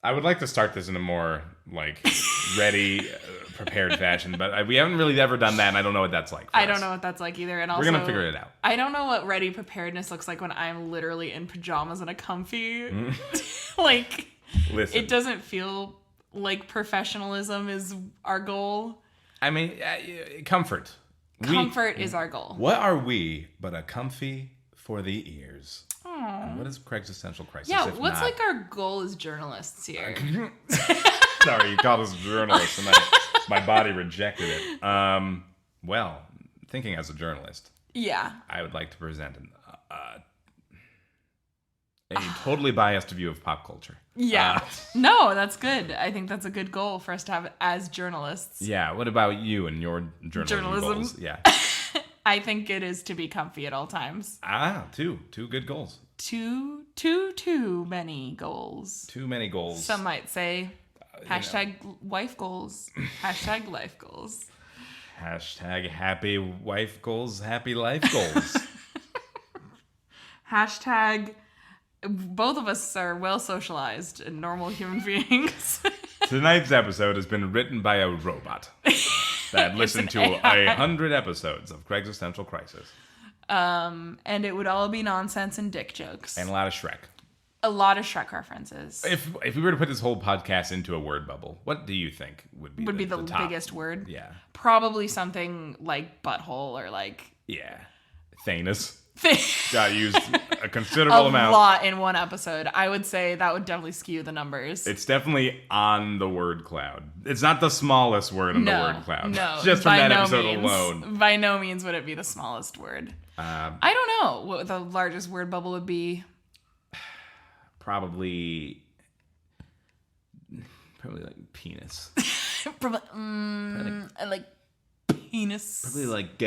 I would like to start this in a more, ready, prepared fashion, but we haven't really ever done that, and I don't know what that's like. I don't know what that's like either, and also... We're going to figure it out. I don't know what ready preparedness looks like when I'm literally in pajamas and a comfy. Listen. It doesn't feel like professionalism is our goal. I mean, comfort. Comfort is our goal. What are we but a comfy for the ears? Aww. What is Craig's existential crisis? Yeah, what's our goal as journalists here? Sorry, you called us journalists, and my body rejected it. Well, thinking as a journalist, yeah, I would like to present a totally biased view of pop culture. Yeah. No, that's good. I think that's a good goal for us to have as journalists. Yeah. What about you and your journalism goals? Yeah. I think it is to be comfy at all times. Two good goals. Too many goals. Too many goals. Some might say #wife goals. #life goals. #happy wife goals, happy life goals. Both of us are well socialized and normal human beings. Tonight's episode has been written by a robot that listened to 100 episodes of Craig's Existential Crisis. And it would all be nonsense and dick jokes. And a lot of Shrek. A lot of Shrek references. If we were to put this whole podcast into a word bubble, what do you think would be the top? Biggest word? Yeah. Probably something like butthole or like... Yeah. Thanos. Got used a considerable amount. A lot in one episode. I would say that would definitely skew the numbers. It's definitely on the word cloud. It's not the smallest word on the word cloud. No, just from that episode alone. By no means would it be the smallest word. I don't know what the largest word bubble would be. Probably like penis. Probably like penis. Probably like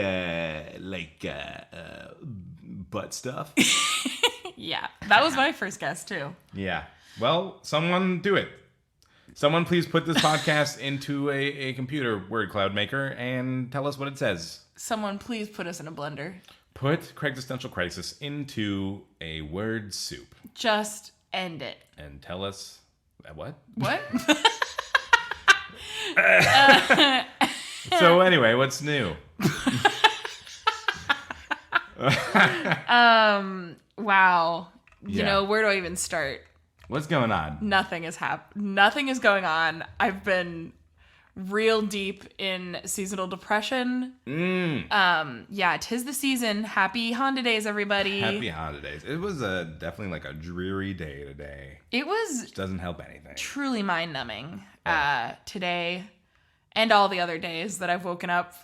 butt stuff. Yeah, that was my first guess too. Yeah. Well, someone do it. Someone please put this podcast into a computer word cloud maker and tell us what it says. Someone please put us in a blender. Put Craig's Existential Crisis into a word soup. Just end it. And tell us... What? What? So anyway, what's new? Wow. Yeah. You know, where do I even start? What's going on? Nothing is Nothing is going on. I've been real deep in seasonal depression. Yeah, 'tis the season. Happy Honda Days, everybody. Happy Honda Days. It was definitely like a dreary day today. It was... Which doesn't help anything. Truly mind-numbing. Today and all the other days that I've woken up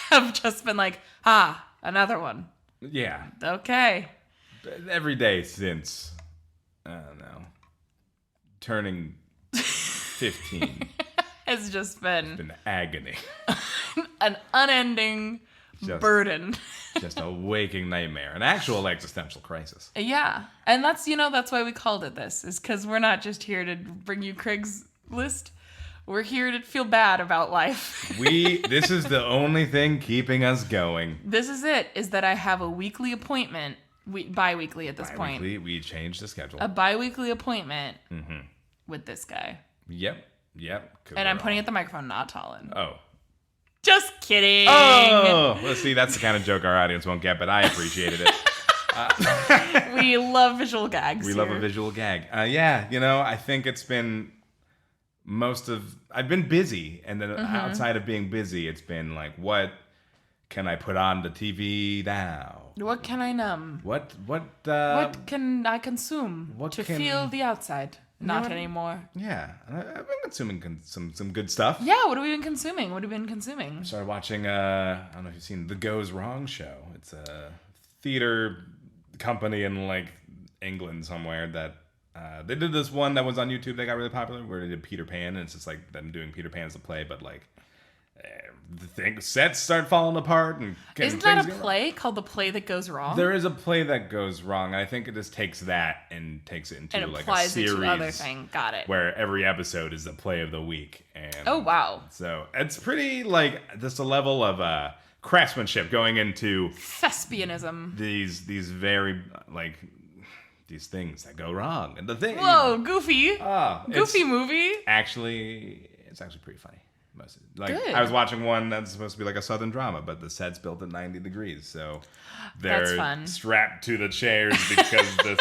have just been like, another one. Yeah. Okay. Every day since, I don't know, turning 15. It's just been... It's been agony. An unending burden. Just a waking nightmare. An actual existential crisis. Yeah. And that's why we called it this. Is because we're not just here to bring you Craig's list. We're here to feel bad about life. This is the only thing keeping us going. This is it, is that I have a weekly appointment, bi-weekly at this point. We changed the schedule. A bi-weekly appointment with this guy. Yep. And I'm pointing at the microphone, not Talon. Oh. Just kidding. Oh! Well, see, that's the kind of joke our audience won't get, but I appreciated it. We love visual gags. We love a visual gag. Yeah, I think it's been... I've been busy, and then outside of being busy, it's been like, what can I put on the TV now? What can I numb? What can I consume feel the outside? Not anymore. Yeah, I've been consuming some good stuff. Yeah, what have we been consuming? I started watching, I don't know if you've seen The Goes Wrong show. It's a theater company in like England somewhere that they did this one that was on YouTube that got really popular where they did Peter Pan, and it's just like them doing Peter Pan as a play, but like the sets start falling apart. And isn't that a play called The Play That Goes Wrong? There is a play that goes wrong. I think it just takes that and takes it into and like a series. It to other thing. Got it. Where every episode is a play of the week. And oh wow! So it's pretty like just a level of craftsmanship going into thespianism. These very like these things that go wrong. And the thing. Whoa, goofy. Goofy movie. It's actually pretty funny. Good. I was watching one that's supposed to be like a Southern drama, but the set's built at 90 degrees, so they're strapped to the chairs because the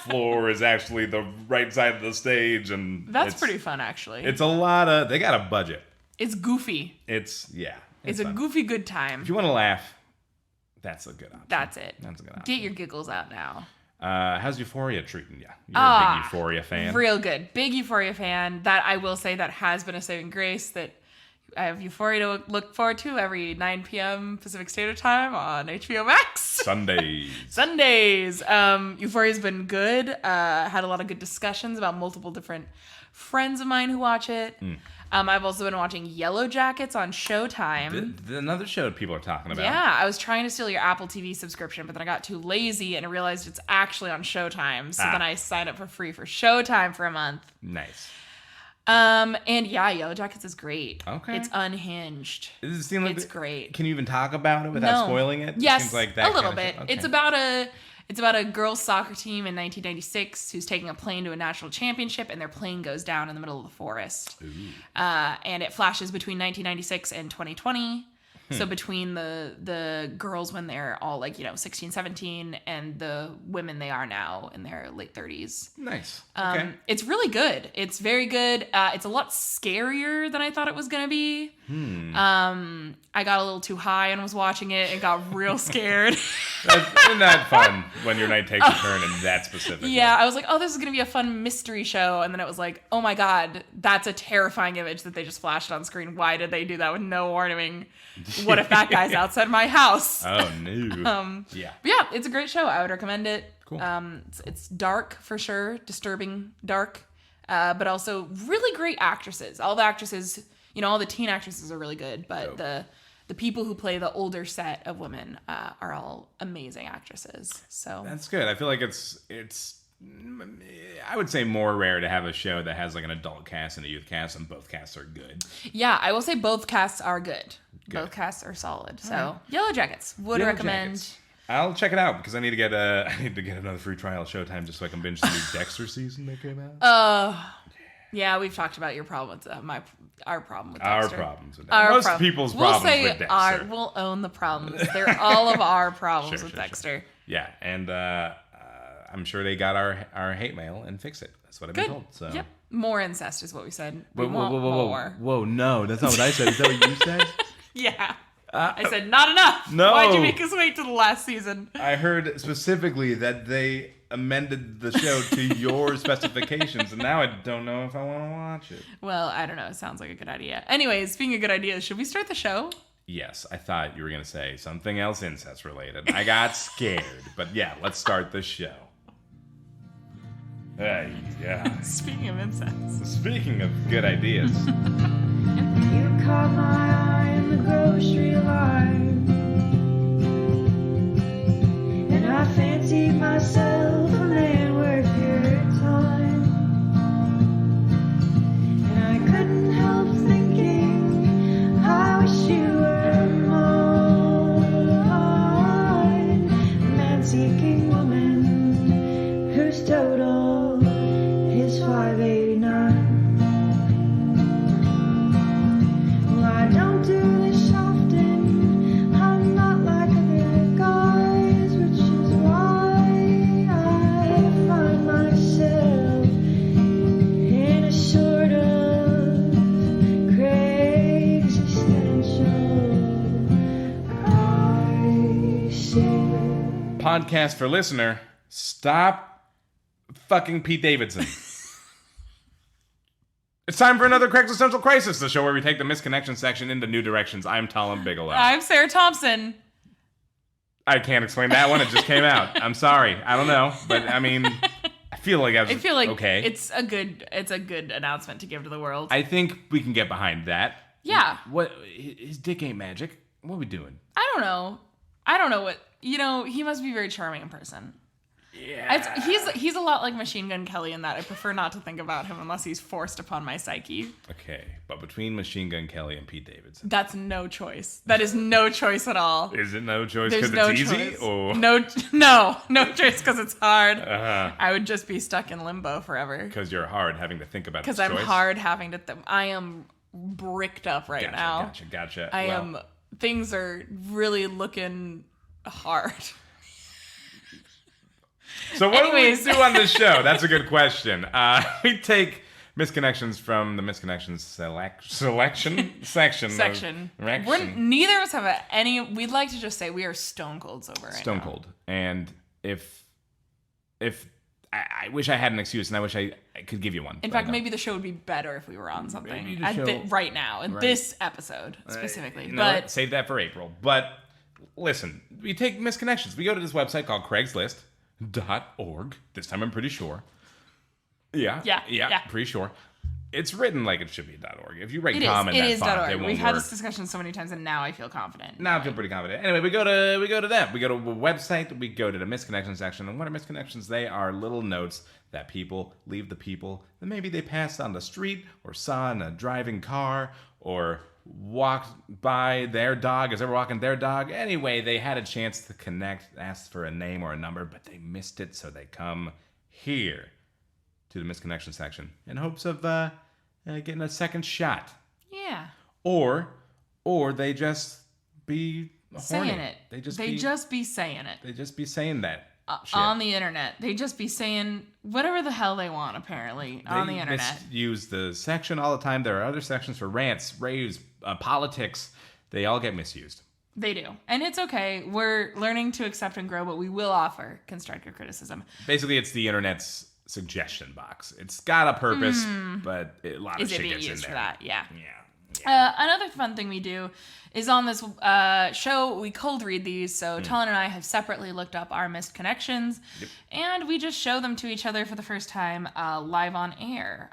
floor is actually the right side of the stage, and that's pretty fun, actually. It's a lot of. They got a budget. It's goofy. It's a goofy good time. If you want to laugh, that's a good option. That's it. That's a good option. Get your giggles out now. How's Euphoria treating you? You're a big Euphoria fan. Real good. Big Euphoria fan. That I will say that has been a saving grace, that I have Euphoria to look forward to every 9 p.m. Pacific Standard Time on HBO Max. Sundays. Euphoria's been good. Had a lot of good discussions about multiple different friends of mine who watch it. I've also been watching Yellowjackets on Showtime. Another show people are talking about. Yeah, I was trying to steal your Apple TV subscription, but then I got too lazy and I realized it's actually on Showtime. So then I signed up for free for Showtime for a month. Nice. And yeah, Yellowjackets is great. Okay. It's unhinged. Does it seem like it's great. Can you even talk about it without spoiling it? Yes, it seems like that a little bit. Okay. It's about a girls' soccer team in 1996 who's taking a plane to a national championship, and their plane goes down in the middle of the forest. And it flashes between 1996 and 2020. So between the girls when they're all like, 16, 17, and the women they are now in their late 30s. Nice. Okay. It's really good. It's very good. It's a lot scarier than I thought it was going to be. I got a little too high and was watching it and got real scared. Isn't that fun when your night takes a turn in that specific? Yeah, I was like, oh, this is going to be a fun mystery show. And then it was like, oh my God, that's a terrifying image that they just flashed on screen. Why did they do that with no warning? What if that guy's outside my house? Oh, no. But yeah, it's a great show. I would recommend it. Cool. It's dark for sure, disturbing dark, but also really great actresses. All the actresses, all the teen actresses are really good, but the people who play the older set of women are all amazing actresses. So that's good. I feel like it's I would say more rare to have a show that has like an adult cast and a youth cast, and both casts are good. Yeah, I will say both casts are good. Both casts are solid. So Yellowjackets would recommend. I'll check it out because I need to get another free trial Showtime just so I can binge the new Dexter season that came out. Yeah, we've talked about your problem with our problem with Dexter. Our problems with Dexter. Most people's problems with Dexter. We'll own the problems. They're all of our problems with Dexter. Sure. Yeah, and I'm sure they got our hate mail and fixed it. That's what I've been told. So. Yep. More incest is what we said. We whoa, want more. Whoa, no, that's not what I said. Is that what you said? Yeah. I said, not enough. No. Why'd you make us wait till the last season? I heard specifically that they amended the show to your specifications, and now I don't know if I want to watch it. Well, I don't know. It sounds like a good idea. Anyways, speaking of good ideas, should we start the show? Yes, I thought you were going to say something else incest related. I got scared. But yeah, let's start the show. Hey, yeah. Speaking of incest. Speaking of good ideas. You caught my eye in the grocery line, and I fancied myself a man worth your time, and I couldn't help thinking, I wish you were mine, a man-seeking woman whose total is 589. I don't do this often. I'm not like other guys, which is why I find myself in a sort of existential crisis. Podcast for listener, stop fucking Pete Davidson. It's time for another Existential Crisis, the show where we take the misconnection section into new directions. I'm Talon Bigelow. I'm Sarah Thompson. I can't explain that one. It just came out. I'm sorry. I don't know. But, I mean, I feel like okay. It's a good announcement to give to the world. I think we can get behind that. Yeah. What? His dick ain't magic. What are we doing? I don't know what... he must be very charming in person. Yeah. He's a lot like Machine Gun Kelly in that I prefer not to think about him unless he's forced upon my psyche. Okay, but between Machine Gun Kelly and Pete Davidson, that's no choice. That is no choice at all. Is it no choice because no it's easy? choice. Or no choice because it's hard. I would just be stuck in limbo forever. Because you're hard having to think about. Because I'm hard having to. I am bricked up right now. Gotcha. I am. Things are really looking hard. So what do we do on this show? That's a good question. We take misconnections from the misconnections selection section. Neither of us have any. We'd like to just say we are stone cold sober right now. Stone cold. And if I wish I had an excuse, and I wish I could give you one. In fact, maybe the show would be better if we were on something right now in this episode specifically. But save that for April. But listen, we take misconnections. We go to this website called Craigslist.org. This time I'm pretty sure. Yeah. Pretty sure. It's written like it should be .org. If you write .com in that font, it won't We've work. had this discussion so many times, and now I feel confident. Now I feel pretty confident. Anyway, we go to them. We go to a website. We go to the misconnections section. And what are misconnections? They are little notes that people leave the people that maybe they passed on the street or saw in a driving car or walked by their dog as they were walking their dog. Anyway, they had a chance to connect, ask for a name or a number, but they missed it, so they come here to the misconnection section in hopes of getting a second shot. Yeah. Or they just be horny. Saying it. They just be saying it. They just be saying that shit. On the internet. They just be saying whatever the hell they want, apparently, on the internet. They use the section all the time. There are other sections for rants, raves, politics. They all get misused. They do. And it's okay. We're learning to accept and grow, but we will offer constructive criticism. Basically, it's the internet's suggestion box. It's got a purpose, but a lot of shit gets in there. For that? Yeah. Yeah. Another fun thing we do is on this show, we cold read these. So Talon and I have separately looked up our missed connections, and we just show them to each other for the first time live on air.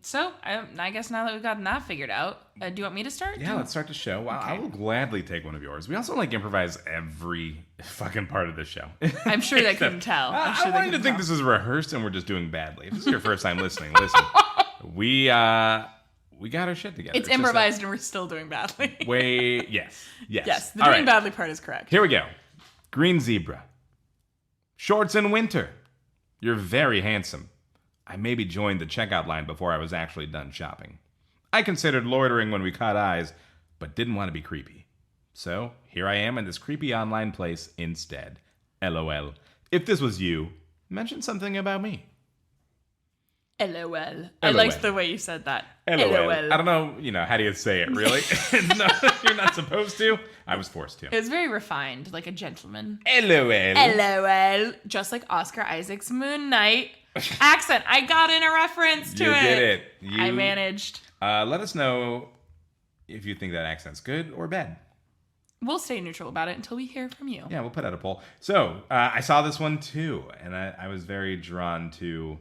So I guess now that we've gotten that figured out, do you want me to start? Yeah, let's start the show. Wow, okay. I will gladly take one of yours. We also improvise every fucking part of the show. I'm sure they couldn't tell. I want you to think this is rehearsed and we're just doing badly. If this is your first time listening, listen. We got our shit together. It's improvised and we're still doing badly. Yes. The doing badly part is correct. Here we go. Green zebra. Shorts in winter. You're very handsome. I maybe joined the checkout line before I was actually done shopping. I considered loitering when we caught eyes, but didn't want to be creepy. So here I am in this creepy online place instead. LOL. If this was you, mention something about me. LOL. I liked the way you said that. LOL. I don't know, how do you say it, really? No, you're not supposed to. I was forced to. It was very refined, like a gentleman. LOL. LOL. Just like Oscar Isaac's Moon Knight accent. I got in a reference to it. You did it. I managed. Let us know if you think that accent's good or bad. We'll stay neutral about it until we hear from you. Yeah, we'll put out a poll. So, I saw this one too, and I was very drawn to,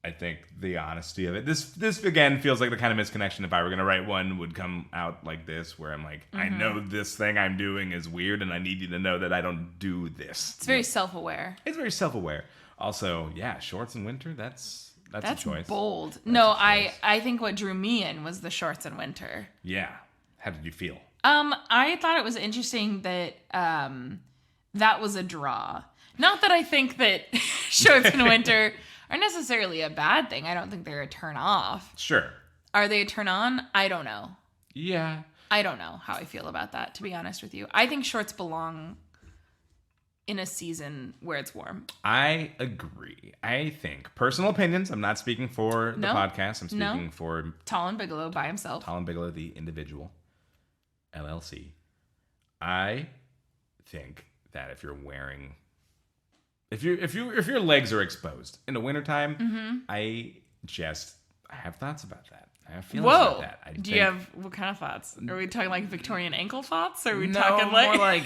I think, the honesty of it. This again feels like the kind of misconnection, if I were going to write one, would come out like this, where I'm like, I know this thing I'm doing is weird, and I need you to know that I don't do this. It's very self-aware. It's very self-aware. Also, yeah, shorts in winter, that's a choice. That's bold. I think what drew me in was the shorts in winter. Yeah. How did you feel? I thought it was interesting that that was a draw. Not that I think that shorts in winter are necessarily a bad thing. I don't think they're a turn off. Sure. Are they a turn on? I don't know. Yeah. I don't know how I feel about that, to be honest with you. I think shorts belong in a season where it's warm. I agree. I think, personal opinions, I'm not speaking for the podcast. I'm speaking for Talon Bigelow by himself. Talon Bigelow, the individual, LLC. I think that if you're wearing, if your legs are exposed in the wintertime, I have thoughts about that. I have feelings about that. Do you have, what kind of thoughts? Are we talking like Victorian ankle thoughts? Or are we no, talking like... more like...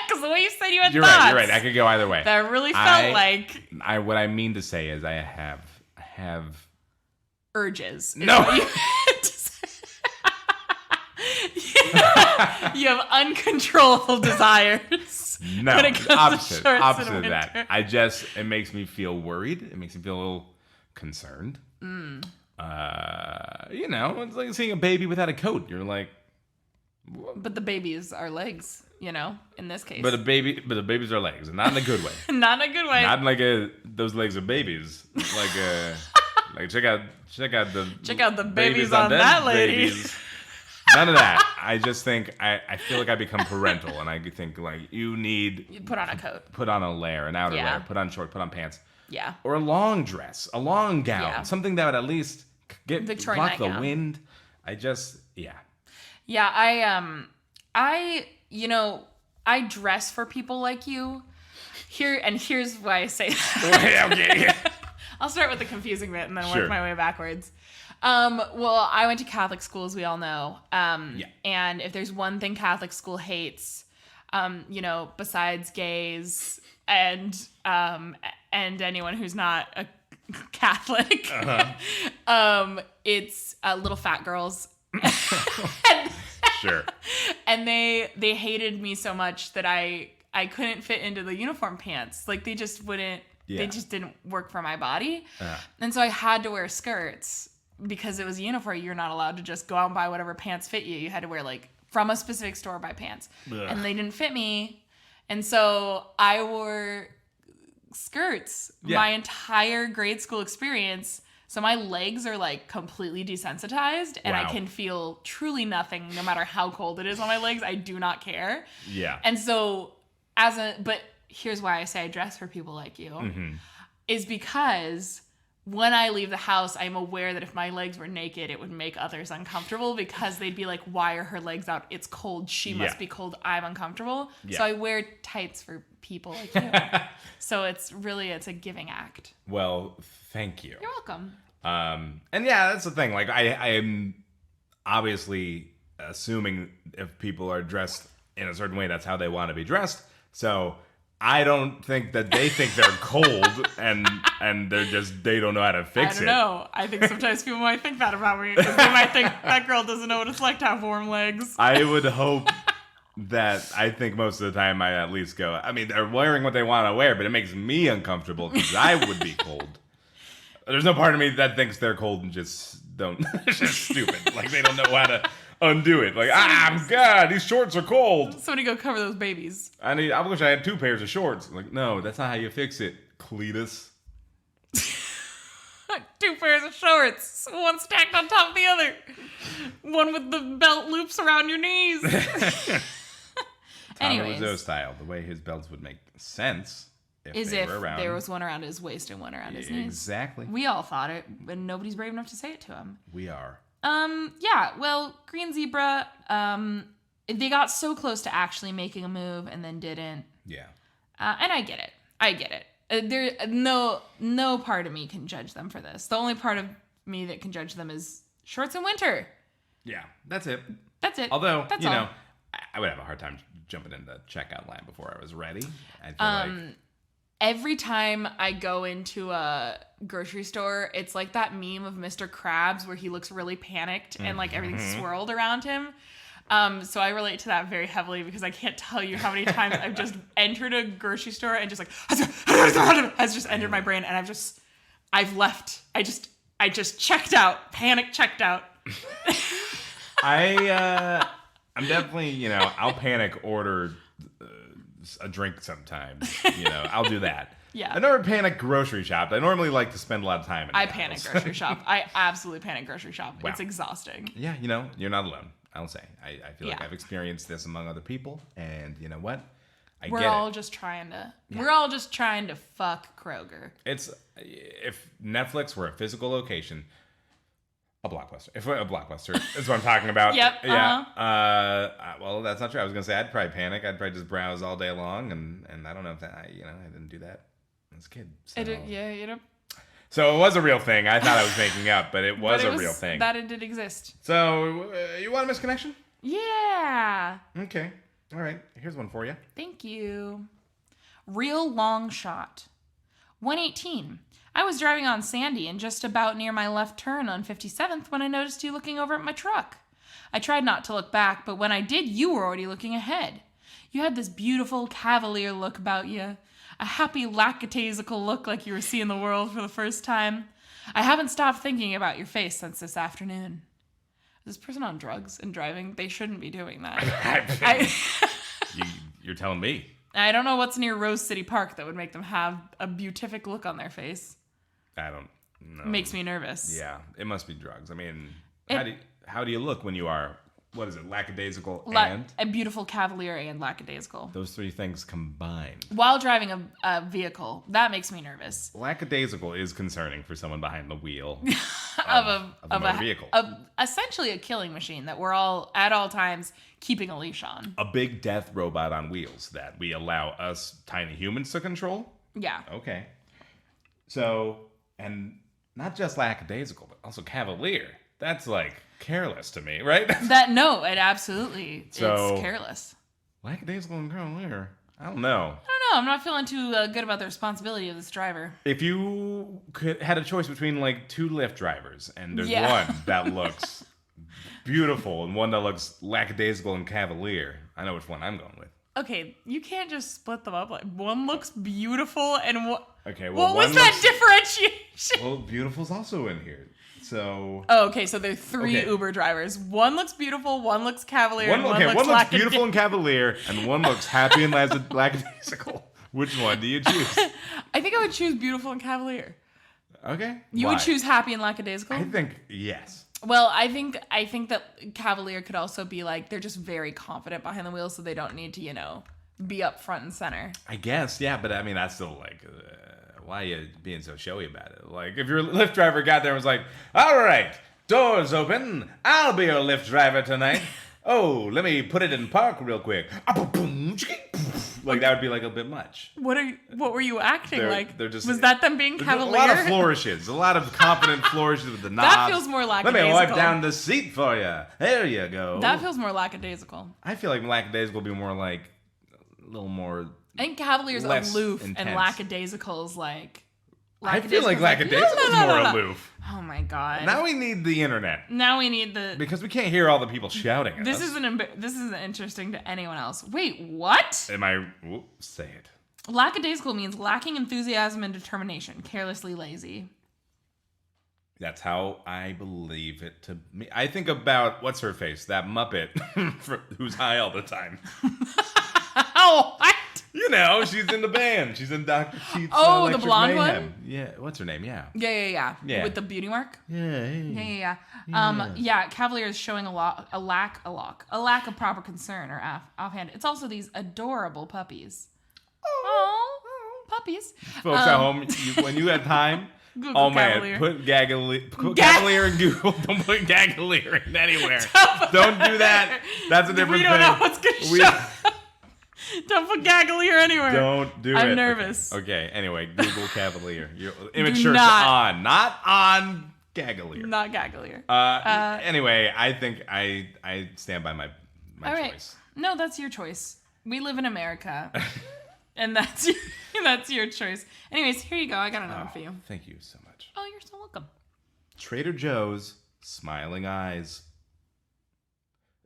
Because the way you said you had you're thoughts. You're right. I could go either way. That really felt like... What I mean to say is I have... urges. No! You have uncontrollable desires. No, when it comes opposite to shorts of in that. winter. It makes me feel worried. It makes me feel a little concerned. It's like seeing a baby without a coat. You're like, but the babies are legs, in this case. but the babies are legs, and not in a good way. Not in a good way. Not in like those legs are babies. Like check out the babies on that lady. Babies. None of that. I just think I feel like I become parental, and I think like you put on a coat, put on a layer, an outer layer, put on shorts, put on pants, or a long dress, a long gown, something that would at least block the wind. I dress for people like you. Here's why I say that. Okay. I'll start with the confusing bit and then work my way backwards. Well, I went to Catholic school, as we all know. And if there's one thing Catholic school hates, besides gays and anyone who's not a Catholic, it's little fat girls. Sure. And they hated me so much that I couldn't fit into the uniform pants. Like they just wouldn't. Yeah. They just didn't work for my body. And so I had to wear skirts because it was a uniform. You're not allowed to just go out and buy whatever pants fit you. You had to wear from a specific store buy pants. Ugh. And they didn't fit me. And so I wore skirts my entire grade school experience. So my legs are completely desensitized and I can feel truly nothing no matter how cold it is on my legs. I do not care. Yeah. And so but here's why I say I dress for people like you, is because when I leave the house, I'm aware that if my legs were naked, it would make others uncomfortable because they'd be like, why are her legs out? It's cold. She must be cold. I'm uncomfortable. Yeah. So I wear tights for people like you. So it's a giving act. Well, thank you. You're welcome. And yeah, that's the thing. Like I am obviously assuming if people are dressed in a certain way, that's how they want to be dressed. So I don't think that they think they're cold and they don't know how to fix it. I don't know. I think sometimes people might think that about me because they might think that girl doesn't know what it's like to have warm legs. I would hope that I think most of the time I at least go, I mean, they're wearing what they want to wear, but it makes me uncomfortable because I would be cold. There's no part of me that thinks they're cold and just don't. It's just stupid. Like they don't know how to undo it. Like, God, these shorts are cold. Somebody go cover those babies. I wish I had 2 pairs of shorts. Like, no, that's not how you fix it, Cletus. 2 pairs of shorts. One stacked on top of the other. One with the belt loops around your knees. Anyways. Tom style. The way his belts would make sense if there was one around his waist and one around his knees. Exactly. We all thought it, but nobody's brave enough to say it to him. We are. Well, Green Zebra, they got so close to actually making a move and then didn't. Yeah. And I get it. There no part of me can judge them for this. The only part of me that can judge them is shorts in winter. Yeah, that's it. Although, I would have a hard time jumping in the checkout line before I was ready. I feel every time I go into a grocery store, it's like that meme of Mr. Krabs where he looks really panicked and everything's swirled around him. So I relate to that very heavily because I can't tell you how many times I've just entered a grocery store and just has just entered my brain and I've left. I just checked out, panic checked out. I'm definitely, I'll panic order a drink sometimes. I'll do that. Yeah. I never panic grocery shop. I normally like to spend a lot of time in the house. Panic grocery shop. I absolutely panic grocery shop. Wow. It's exhausting. Yeah, you're not alone. I'll say. I feel like I've experienced this among other people, and you know what? We're all just trying to fuck Kroger. It's if Netflix were a physical location, a Blockbuster. If a Blockbuster is what I'm talking about. Yep. Yeah. Well, that's not true. I was gonna say I'd probably panic. I'd probably just browse all day long, and I don't know if that. I didn't do that as a kid. So. So it was a real thing. I thought I was making up, but it was a real thing. That it did exist. So you want a misconnection? Yeah. Okay. All right. Here's one for you. Thank you. Real long shot. 118. I was driving on Sandy and just about near my left turn on 57th when I noticed you looking over at my truck. I tried not to look back, but when I did, you were already looking ahead. You had this beautiful cavalier look about you, a happy lackadaisical look like you were seeing the world for the first time. I haven't stopped thinking about your face since this afternoon. Is this person on drugs and driving? They shouldn't be doing that. You're telling me. I don't know what's near Rose City Park that would make them have a beatific look on their face. I don't know. Makes me nervous. Yeah, it must be drugs. I mean, how do you look when you are, what is it, lackadaisical and? A beautiful cavalier and lackadaisical. Those three things combined. While driving a vehicle, that makes me nervous. Lackadaisical is concerning for someone behind the wheel of a motor vehicle. Essentially a killing machine that we're all, at all times, keeping a leash on. A big death robot on wheels that we allow us tiny humans to control? Yeah. Okay. So, and not just lackadaisical, but also cavalier. That's like careless to me, right? It absolutely, it's careless. Lackadaisical and cavalier. I don't know. I'm not feeling too good about the responsibility of this driver. If you had a choice between like two Lyft drivers, and there's one that looks beautiful and one that looks lackadaisical and cavalier, I know which one I'm going with. Okay, you can't just split them up. Like one looks beautiful and what? Okay, well, what was that differentiation? Well, beautiful's also in here. So. Oh, okay. So there are three Uber drivers. One looks beautiful, one looks cavalier, one looks beautiful and cavalier, and one looks happy and lackadaisical. Which one do you choose? I think I would choose beautiful and cavalier. Okay. You would choose happy and lackadaisical? I think yes. Well, I think that cavalier could also be like they're just very confident behind the wheel, so they don't need to, be up front and center. I guess, yeah, but I mean that's still like. Why are you being so showy about it? Like, if your Lyft driver got there and was like, all right, doors open. I'll be your Lyft driver tonight. Oh, let me put it in park real quick. Like, that would be like a bit much. What were you acting like? Just, was that them being cavalier? A lot of flourishes. A lot of confident flourishes with the knobs. That feels more lackadaisical. Let me wipe down the seat for you. There you go. That feels more lackadaisical. I feel like lackadaisical would be more like, a little more... I think cavalier's aloof intense. And lackadaisical's like... I feel like lackadaisical's more aloof. Oh my god. Now we need the internet. Because we can't hear all the people shouting at us. This isn't interesting to anyone else. Wait, what? Say it. Lackadaisical means lacking enthusiasm and determination, carelessly lazy. That's how I believe it to me. I think about, what's her face? That Muppet who's high all the time. Oh, what? She's in the band. She's in Dr. Teeth's the blonde Mayhem. one? Yeah, what's her name? Yeah. Yeah. With the beauty mark? Yeah. Cavalier is showing a lack of proper concern or offhand. It's also these adorable puppies. Oh, puppies. Folks at home, when you had time, Google Cavalier. Put Cavalier in Google. Don't put Gagalier in anywhere. Don't do that. That's a different thing. We don't know what's going to show. Don't put Gagalier anywhere. Don't do it. I'm nervous. Okay. Anyway, Google Cavalier. Your image search on, not on Gagalier. Not Gagalier. Anyway, I think I stand by my all right. choice. No, that's your choice. We live in America, and that's your choice. Anyways, here you go. I got another one for you. Thank you so much. Oh, you're so welcome. Trader Joe's smiling eyes.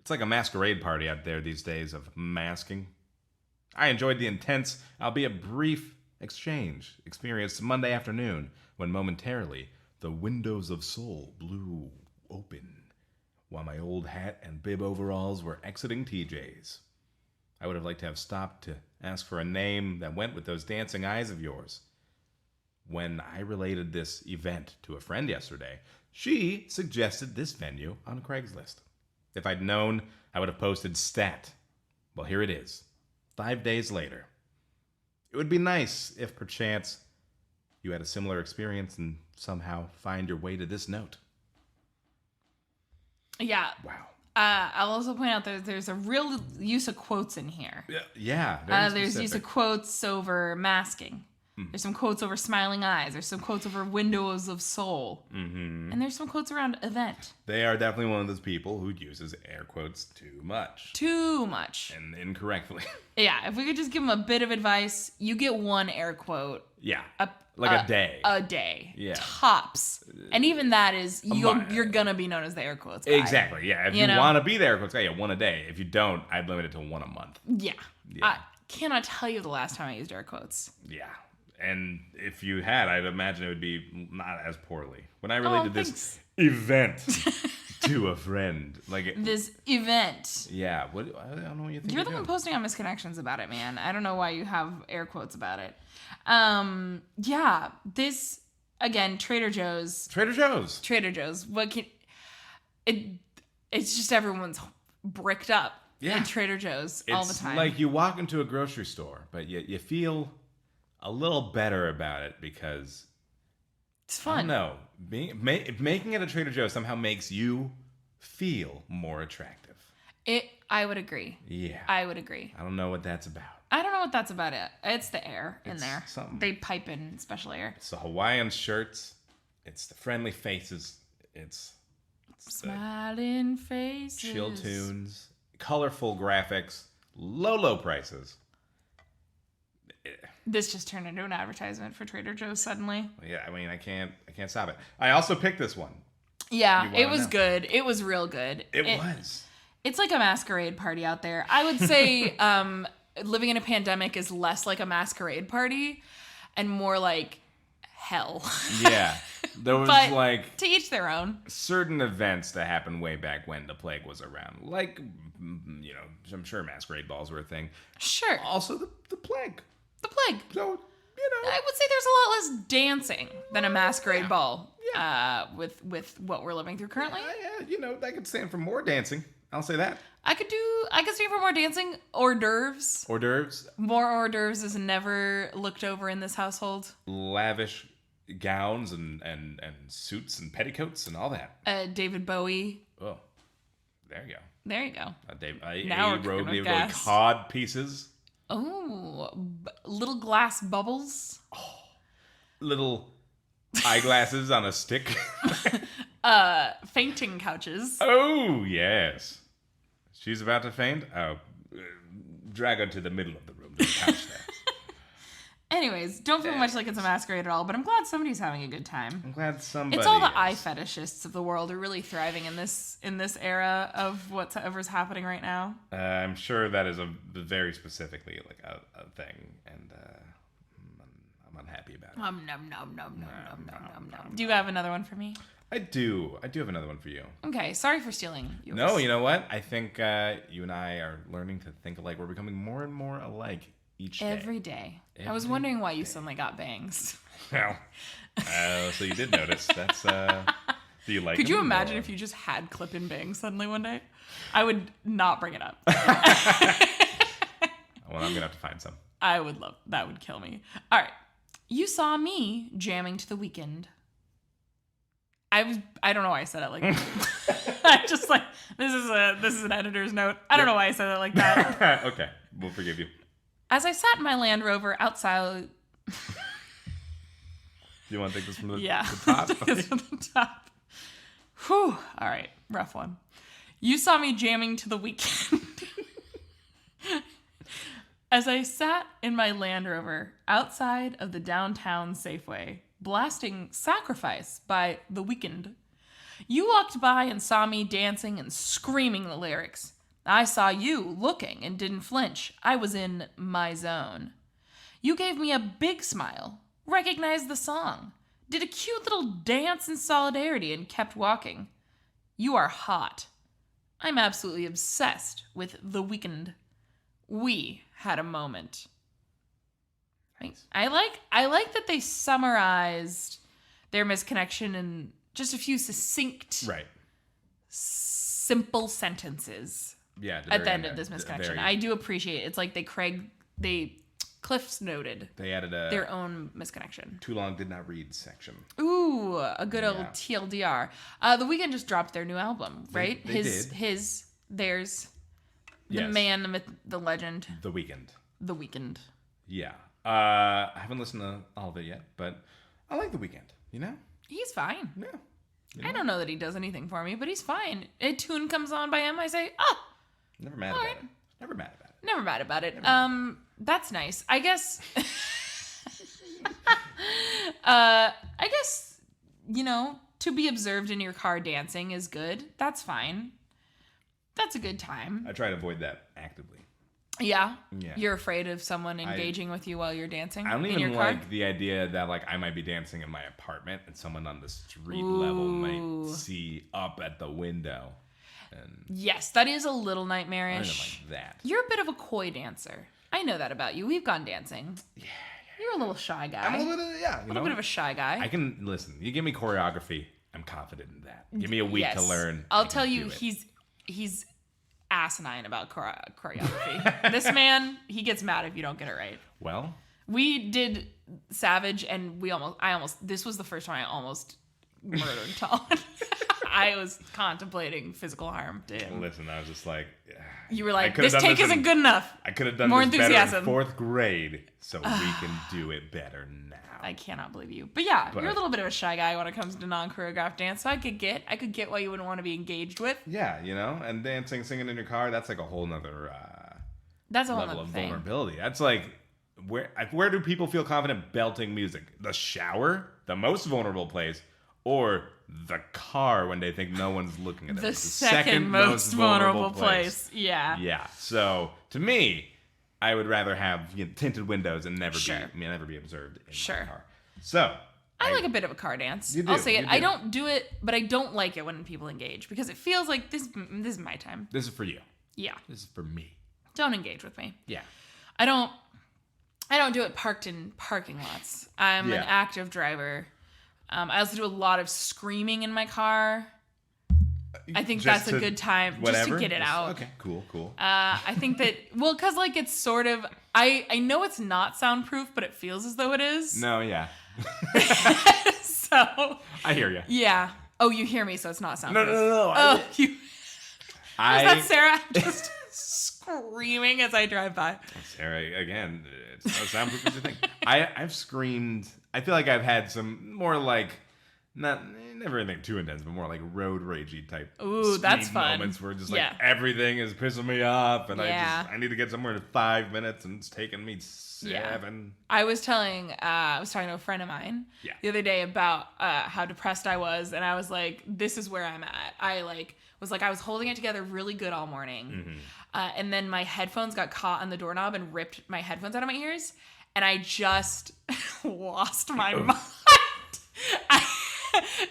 It's like a masquerade party out there these days of masking. I enjoyed the intense, albeit brief, exchange experienced Monday afternoon when momentarily the windows of soul blew open while my old hat and bib overalls were exiting TJ's. I would have liked to have stopped to ask for a name that went with those dancing eyes of yours. When I related this event to a friend yesterday, she suggested this venue on Craigslist. If I'd known, I would have posted stat. Well, here it is. 5 days later. It would be nice if, perchance, you had a similar experience and somehow find your way to this note. Yeah. Wow. I'll also point out that there's a real use of quotes in here. Yeah. There's use of quotes over masking. There's some quotes over smiling eyes. There's some quotes over windows of soul. Mm-hmm. And there's some quotes around event. They are definitely one of those people who uses air quotes too much. Too much. And incorrectly. Yeah, if we could just give them a bit of advice, you get one air quote. Yeah. A day. A day. Yeah. Tops. And even that is, you're going to be known as the air quotes guy. Exactly, yeah. If you want to be the air quotes guy, one a day. If you don't, I'd limit it to one a month. Yeah. I cannot tell you the last time I used air quotes. Yeah. And if you had, I'd imagine it would be not as poorly. When I related this event to a friend. This event. Yeah. I don't know what you think. You're the one posting on Misconnections about it, man. I don't know why you have air quotes about it. Yeah. This, again, Trader Joe's. It's just everyone's bricked up in Trader Joe's all the time. It's like you walk into a grocery store, but you feel a little better about it because it's fun. I don't know. Making it a Trader Joe's somehow makes you feel more attractive. I would agree. Yeah. I would agree. I don't know what that's about. I don't know what that's about. It's the air in there. Something. They pipe in special air. It's the Hawaiian shirts. It's the friendly faces. It's smiling faces. Chill tunes. Colorful graphics. Low prices. This just turned into an advertisement for Trader Joe's suddenly. Yeah, I mean, I can't stop it. I also picked this one. Yeah, it was good. It was real good. It was. It's like a masquerade party out there. I would say living in a pandemic is less like a masquerade party and more like hell. Yeah. There was to each their own. Certain events that happened way back when the plague was around. I'm sure masquerade balls were a thing. Sure. Also the plague. The plague. So, I would say there's a lot less dancing than a masquerade ball with what we're living through currently. I could stand for more dancing. I'll say that. I could stand for more dancing. Hors d'oeuvres. Hors d'oeuvres. More hors d'oeuvres is never looked over in this household. Lavish gowns and suits and petticoats and all that. David Bowie. Oh, there you go. There you go. Now we're David Bowie cod pieces. Oh, little glass bubbles. Oh, little eyeglasses on a stick. Fainting couches. Oh, yes. She's about to faint? Oh, drag her to the middle of the room to the couch there. Anyways, don't feel much like it's a masquerade at all, but I'm glad somebody's having a good time. I'm glad somebody It's all the eye fetishists of the world are really thriving in this era of whatever's happening right now. I'm sure that is a very specifically like a thing, and I'm unhappy about it. Nom, nom, nom, nom, nom, nom, nom. Do you have another one for me? I do have another one for you. Okay, sorry for stealing yours. No, you know what? I think you and I are learning to think alike. We're becoming more and more alike each day. Every day. I was wondering why you suddenly got bangs. Well, so you did notice. That's, do you like Could them? you imagine if you just had clip-in bangs suddenly one day? I would not bring it up. Well, I'm going to have to find some. I would love, that would kill me. All right. You saw me jamming to The Weeknd. I don't know why I said it like that. I just like, this is an editor's note. I don't know why I said it like that. Okay. We'll forgive you. As I sat in my Land Rover outside. Do you want to take this from the top? Take this from the top. Whew. All right. Rough one. You saw me jamming to The Weeknd. As I sat in my Land Rover outside of the downtown Safeway, blasting Sacrifice by The Weeknd, you walked by and saw me dancing and screaming the lyrics. I saw you looking and didn't flinch. I was in my zone. You gave me a big smile, recognized the song, did a cute little dance in solidarity, and kept walking. You are hot. I'm absolutely obsessed with The Weeknd. We had a moment. Nice. I like that they summarized their misconnection in just a few succinct, simple sentences. Yeah, at the end of this misconnection. I do appreciate it. It's like they Cliff's noted. They added their own misconnection. Too long did not read section. Ooh, a good old TLDR. The Weeknd just dropped their new album, right? They did. Theirs. The man, the myth, the legend. The Weeknd. The Weeknd. Yeah. I haven't listened to all of it yet, but I like The Weeknd, you know? He's fine. Yeah. You know? I don't know that he does anything for me, but he's fine. A tune comes on by him, I say, oh. Never mad about it. Never mad about it. Never mad about it. That's nice. I guess, to be observed in your car dancing is good. That's fine. That's a good time. I try to avoid that actively. Yeah? Yeah. You're afraid of someone engaging with you while you're dancing I don't in even your car? like the idea that like I might be dancing in my apartment and someone on the street level might see up at the window. And Yes, that is a little I don't nightmarish. like that. You're a bit of a coy dancer. I know that about you. We've gone dancing. Yeah. You're a little shy guy. I'm a little bit, yeah. A little bit of a shy guy. I can listen. You give me choreography, I'm confident in that. Give me a week to learn. I'll I can tell you, do it. he's asinine about choreography. This man, he gets mad if you don't get it right. Well, We did Savage, and this was the first time I almost murdered Talon. I was contemplating physical harm to him. listen, I was just like, You were like, this take isn't good enough. I could have done More this better enthusiasm. in fourth grade, so we can do it better now. I cannot believe you. But yeah, you're a little bit of a shy guy when it comes to non-choreographed dance, so I could get why you wouldn't want to be engaged with. Yeah, and dancing, singing in your car, that's like a whole nother That's a whole level other of thing. vulnerability. That's like, where do people feel confident belting music? The shower, the most vulnerable place, or the car when they think no one's looking at them? The It's second most vulnerable place. Yeah. Yeah. So to me, I would rather have tinted windows and never Sure. be observed in Sure. my car. So I like a bit of a car dance. You do, I'll say it. you I do. don't do it, but I don't like it when people engage because it feels like this is my time. this is for you. Yeah. This is for me. Don't engage with me. Yeah. I don't do it parked in parking lots. I'm Yeah. an active driver. I also do a lot of screaming in my car. I think Just that's a to- good time just whatever? to get it out. Okay. Cool. I think that, well, because like it's sort of, I know it's not soundproof, but it feels as though it is. No. Yeah. So, I hear you. yeah. Oh, you hear me, so it's not soundproof. No. Oh, you. Is that I Sarah just screaming as I drive by? Sarah, again, it's not soundproof as you think. I've screamed. I feel like I've had some more like, never anything too intense, but more like road ragey type. Ooh, that's scream fun. Moments where just like Yeah. everything is pissing me off, and Yeah. I need to get somewhere in 5 minutes, and it's taking me 7. I was talking to a friend of mine the other day about how depressed I was, and I was like, this is where I'm at. I was holding it together really good all morning. And then my headphones got caught on the doorknob and ripped my headphones out of my ears. And I just lost my mind.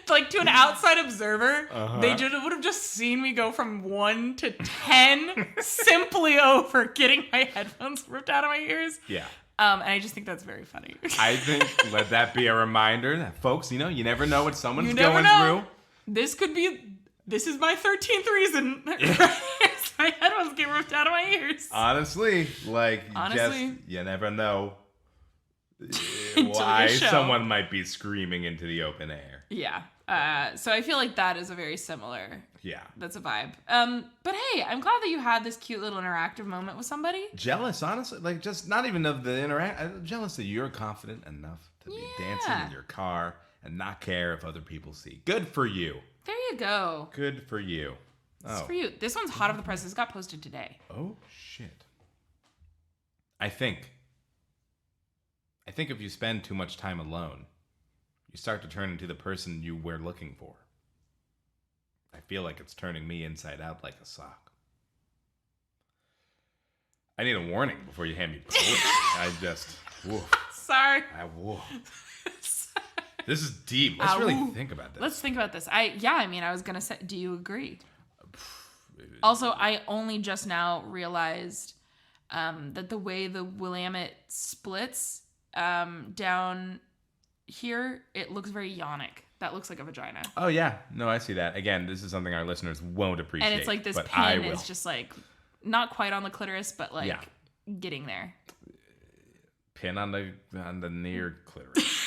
Like, to an outside observer, they would have just seen me go from 1 to 10 simply over getting my headphones ripped out of my ears. Yeah. And I just think that's very funny. I think let that be a reminder that folks, you never know what someone's You never going know. through. This is my 13th reason. My headphones get ripped out of my ears. Honestly, you never know why show. someone might be screaming into the open air. Yeah. So I feel like that is a very similar. Yeah. That's a vibe. But hey, I'm glad that you had this cute little interactive moment with somebody. Jealous, honestly. Like, just not even of the I'm jealous that you're confident enough to be dancing in your car and not care if other people see. Good for you. There you go. Good for you. This is for you. This one's hot off the press. This got posted today. Oh, shit. I think if you spend too much time alone, you start to turn into the person you were looking for. I feel like it's turning me inside out like a sock. I need a warning before you hand me poetry. I just, whoa. Sorry. Whoa. This is deep. Let's really think about this. Let's think about this. I was going to say, do you agree? Also, I only just now realized that the way the Willamette splits down here, it looks very yonic. That looks like a vagina. Oh, yeah. No, I see that. Again, this is something our listeners won't appreciate. And it's like this but pin is just like, not quite on the clitoris, but like getting there. Pin on the near clitoris.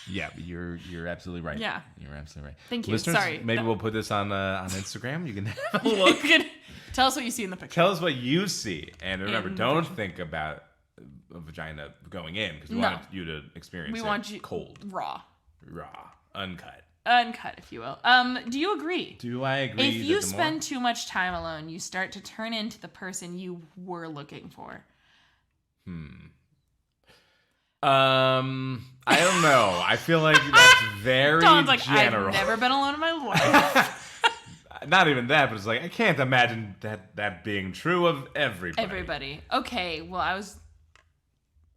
Yeah, you're absolutely right. Yeah. You're absolutely right. Thank you. Listeners, Sorry. maybe we'll put this on Instagram. You can have a look. Tell us what you see in the picture. Tell us what you see. And remember, don't think about a vagina going in because we No. wanted you to experience We it want you cold, raw, uncut. uncut, if you will. Do you agree? Do I agree? If you spend too much time alone, you start to turn into the person you were looking for. I don't know. I feel like that's very Dawn's like, general. I've never been alone in my life. Not even that, but it's like I can't imagine that being true of everybody. Everybody. Okay, well,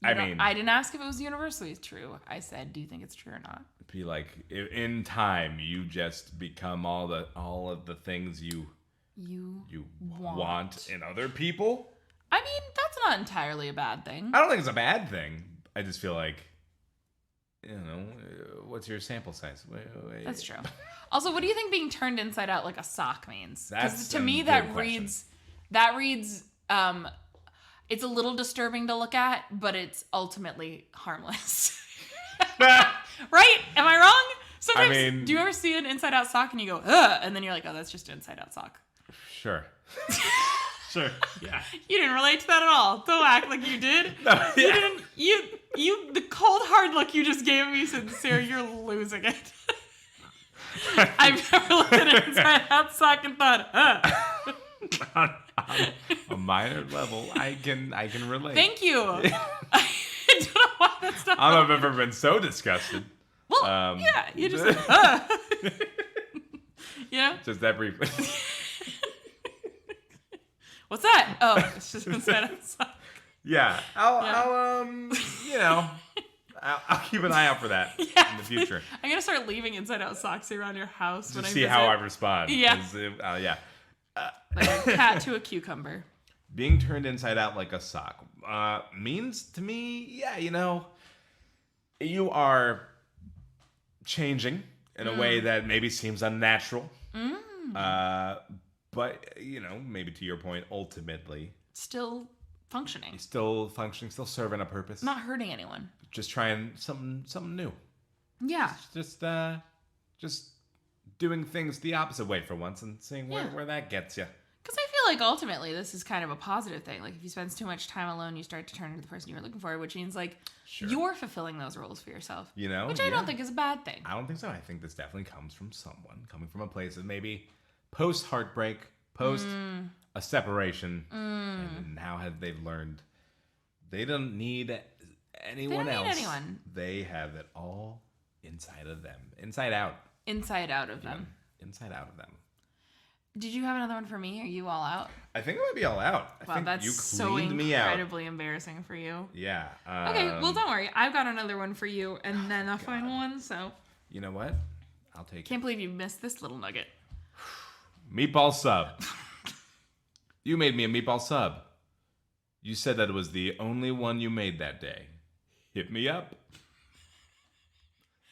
I didn't ask if it was universally true. I said, do you think it's true or not? Be like, in time, you just become all of the things you want in other people. I mean, that's not entirely a bad thing. I don't think it's a bad thing. I just feel like, what's your sample size? Wait. That's true. Also, what do you think being turned inside out like a sock means? That's to me that reads, it's a little disturbing to look at, but it's ultimately harmless. Right? Am I wrong? Sometimes, do you ever see an inside out sock and you go, ugh, and then you're like, oh, that's just an inside out sock. Sure. Sure. Yeah. You didn't relate to that at all. Don't act like you did. No, yeah. You didn't. You. The cold hard look you just gave me said, "Sarah, you're losing it." I've never looked at an inside out sock and thought, On a minor level, I can relate. Thank you. I don't know why that's not. I don't know if I've ever been so disgusted. Well, yeah, you just. Yeah. Just that briefly. What's that? Oh, it's just inside out sock. Yeah, I'll keep an eye out for that in the future. I'm gonna start leaving inside out socks around your house Just when I see visit. how I respond. Yeah. Yeah. Like a cat to a cucumber. Being turned inside out like a sock means to me, you are changing in a way that maybe seems unnatural. But, maybe to your point, ultimately. Still functioning. Still functioning, still serving a purpose. Not hurting anyone. Just trying something new. Yeah. Just doing things the opposite way for once and seeing where that gets you. Because I feel like ultimately this is kind of a positive thing. Like if you spend too much time alone, you start to turn into the person you were looking for, which means like you're fulfilling those roles for yourself. Which I don't think is a bad thing. I don't think so. I think this definitely comes from someone coming from a place that maybe post heartbreak, post a separation, and now they've learned they don't need anyone else. They have it all inside of them, inside out. Inside out of them. Inside out of them. Did you have another one for me? Are you all out? I think I might be all out. Wow, I think that's you so cleaned me out. incredibly embarrassing for you. Yeah. Okay, well, don't worry. I've got another one for you, and then a final one. So. You know what? I'll take it. Can't believe you missed this little nugget. Meatball sub. You made me a meatball sub. You said that it was the only one you made that day. Hit me up.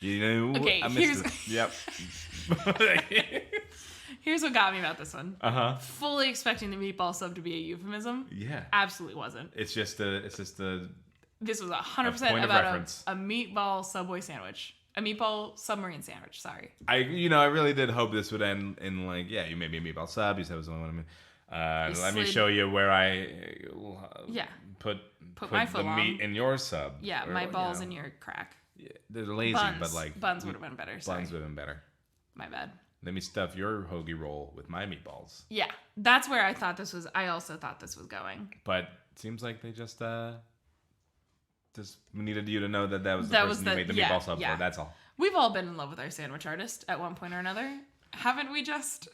Okay, Yep. Here's what got me about this one. Fully expecting the meatball sub to be a euphemism. Yeah. Absolutely wasn't. It's just a. This was 100% about a meatball Subway sandwich. A meatball submarine sandwich. Sorry. I really did hope this would end in like, yeah, you made me a meatball sub. You said it was the only one I made. Let me show you where I put my foot the meat in your sub. Yeah, my balls in your crack. Yeah, they're lazy, but like buns would have been better. Sorry. Buns would have been better. My bad. Let me stuff your hoagie roll with my meatballs. Yeah, that's where I thought this was. I also thought this was going. But it seems like they just needed you to know that was the person you made the meatball sub for. That's all. We've all been in love with our sandwich artist at one point or another, haven't we? Just.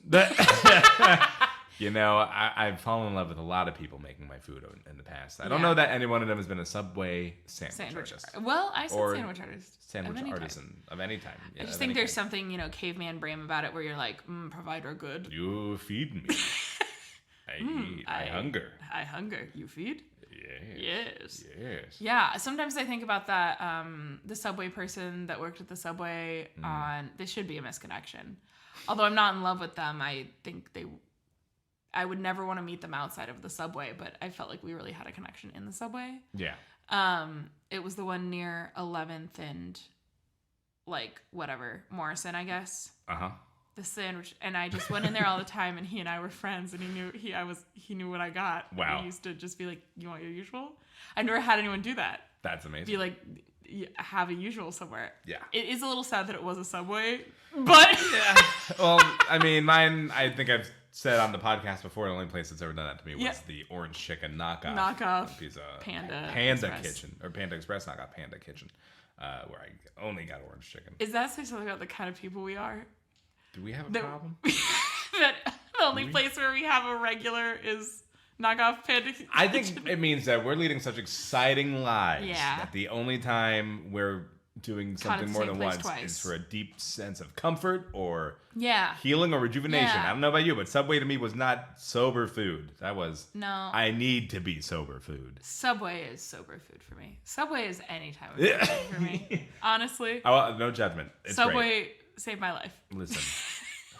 I've fallen in love with a lot of people making my food in the past. I don't know that any one of them has been a Subway sandwich artist. Well, I said sandwich artist. Sandwich artisan of any time. I just think there's something, caveman brain about it where you're like, provider good. You feed me. I eat. I hunger. I hunger. You feed? Yes. Yeah, sometimes I think about that, the Subway person that worked at the Subway this should be a misconnection. Although I'm not in love with them, I think I would never want to meet them outside of the Subway, but I felt like we really had a connection in the Subway. Yeah. It was the one near 11th and, Morrison, I guess. the sandwich, and I just went in there all the time, and he and I were friends, and he knew what I got. Wow. He used to just be like, "You want your usual?" I never had anyone do that. That's amazing. Be like, have a usual somewhere. Yeah. It is a little sad that it was a Subway, but yeah. Well, I mean, mine. I think I've said on the podcast before. The only place that's ever done that to me was the Orange Chicken knockoff pizza. Panda Express. Kitchen or Panda Express knockoff Panda Kitchen, where I only got orange chicken. Is that say something about the kind of people we are? Do we have a problem? That the only place where we have a regular is knockoff Panda Kitchen. I think it means that we're leading such exciting lives that the only time we're doing something more than once is for a deep sense of comfort or healing or rejuvenation. I don't know about you, but Subway to me was not sober food. That was I need to be sober food. Subway is sober food for me. Subway is any time of day for me. Honestly. No judgment. It's Subway great. saved my life. Listen,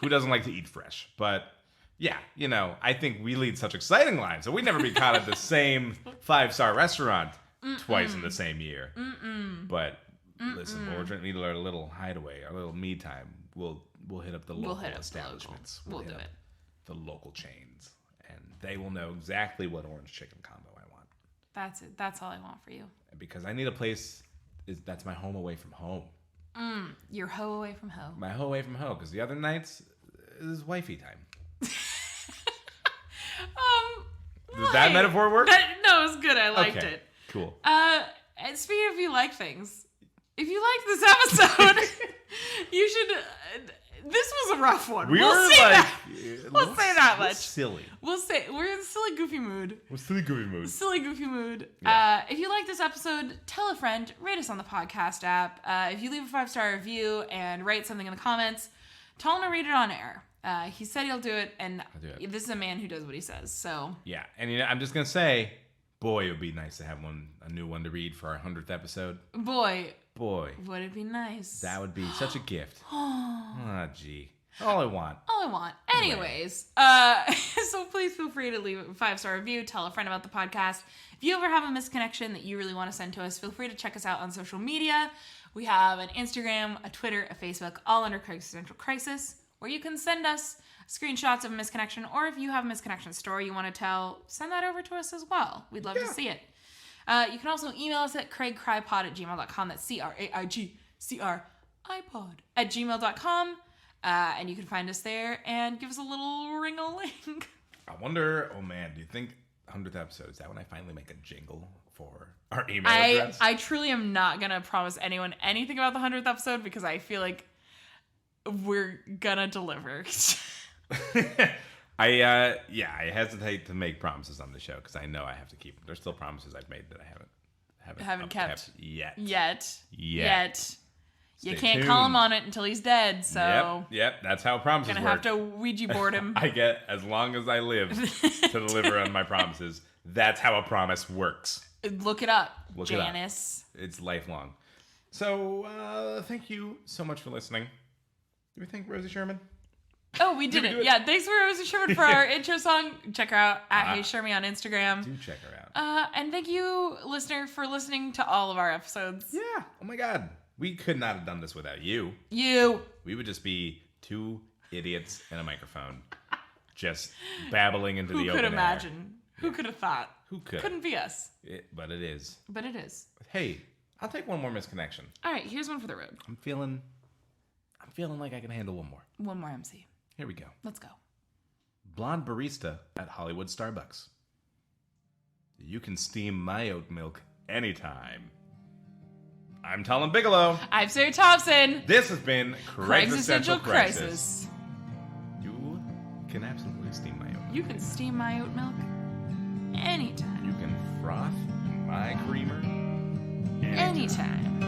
who doesn't like to eat fresh? But yeah, I think we lead such exciting lives that we'd never be caught at the same 5-star restaurant twice in the same year. But listen, when we're trying to need our little hideaway, our little me time, we'll hit up the local establishments. We'll do it. The local chains, and they will know exactly what orange chicken combo I want. That's it. That's all I want for you. Because I need a place that's my home away from home. Your hoe away from home. My hoe away from home, because the other nights is wifey time. Does that metaphor work? No, it was good. I liked it. Cool. And speaking of you like things, if you liked this episode, you should. This was a rough one. We'll say that much. Silly. We'll say we're in silly goofy mood. Silly goofy mood. Yeah. If you like this episode, tell a friend. Rate us on the podcast app. If you leave a 5-star review and write something in the comments, tell him to read it on air. He said he'll do it, and this is a man who does what he says. So yeah, and I'm just gonna say, boy, it would be nice to have a new one to read for our 100th episode. Boy, would it be nice? That would be such a gift. Oh, gee, all I want. Anyways, so please feel free to leave a 5-star review. Tell a friend about the podcast. If you ever have a misconnection that you really want to send to us, feel free to check us out on social media. We have an Instagram, a Twitter, a Facebook, all under Craig's Central Crisis, where you can send us screenshots of a misconnection, or if you have a misconnection story you want to tell, send that over to us as well. We'd love to see it. You can also email us at craigcrypod@gmail.com. That's CRAIGCRIPod@gmail.com. And you can find us there and give us a little ring-a-ling. I wonder, oh man, do you think 100th episode, is that when I finally make a jingle for our email address? I truly am not going to promise anyone anything about the 100th episode because I feel like we're gonna deliver. I hesitate to make promises on the show because I know I have to keep them. There's still promises I've made that I haven't kept yet. You can't call him on it until he's dead. So yep, that's how promises gonna work. Have to Ouija board him. I get as long as I live to deliver on my promises. That's how a promise works. Look it up, Janice. It's lifelong. So thank you so much for listening. Do we thank Rosie Sherman? Oh, we did it. Yeah, thanks for Rosie Sherman for our intro song. Check her out at Hey Shermy on Instagram. Do check her out. And thank you, listener, for listening to all of our episodes. Yeah. Oh my God. We could not have done this without you. We would just be two idiots and a microphone, just babbling into the open air. Who could imagine? Who could have thought? Who could? Couldn't be us. But it is. Hey, I'll take one more misconnection. All right, here's one for the road. I'm feeling like I can handle one more. One more MC. Here we go. Let's go. Blonde barista at Hollywood Starbucks. You can steam my oat milk anytime. I'm Talon Bigelow. I'm Sarah Thompson. This has been Craig's Essential Crisis. Crisis. You can absolutely steam my oat milk. You can steam my oat milk anytime. You can froth my creamer anytime.